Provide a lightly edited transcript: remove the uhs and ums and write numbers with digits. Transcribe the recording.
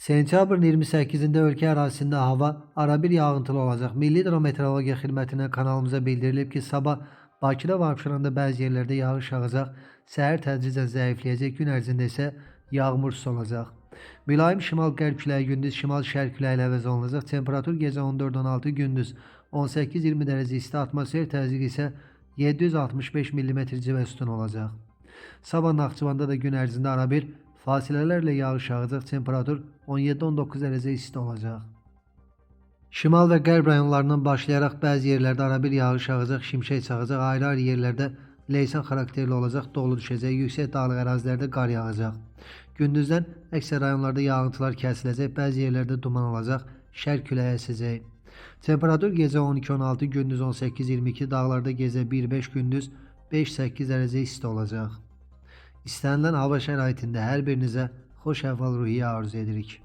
Sentyabrın 28'inde ölkə ərazisində hava arabir yağıntılı olacaq. Milli Hidrometeorologiya Xidmətindən kanalımıza bildirilib ki, sabah Bakıda və Abşeronda bəzi yerlərdə yağış yağacaq. Səhər tədricən zəifləyəcək, gün ərzində isə yağmursuz olacaq. Mülayim şimal-qərb küləyi gündüz şimal-şərq küləyi ilə əvəz olunacaq. Temperatur gecə 14-16, gündüz 18-20 dərəcə isti, atmosfer təzyiqi isə 765 mm civə sütun olacaq. Sabah Naxçıvanda da gün ərzində arabir fasilələrlə yağış yağacaq. Temperatur 17-19 dərəcə isti olacaq. Şimal və qərb rayonlarından başlayaraq bəzi yerlərdə arabir yağış yağacaq, şimşək çaxacaq. Ayrı-ayrı yerlərdə leysan xarakterli olacaq, dolu düşəcək. Yüksək dağlıq ərazilərdə qar yağacaq. Gündüzdən əksər rayonlarda yağıntılar kəsiləcək, bəzi yerlərdə duman olacaq, şərq küləyi əsəcək. Temperatur gecə 12-16, gündüz 18-22, dağlarda gecə 1-5, gündüz 5-8 dərəcə isti olacaq. İstənilən hava şəraitində hər birinizə xoş əhval-ruhiyyə arzu edirik.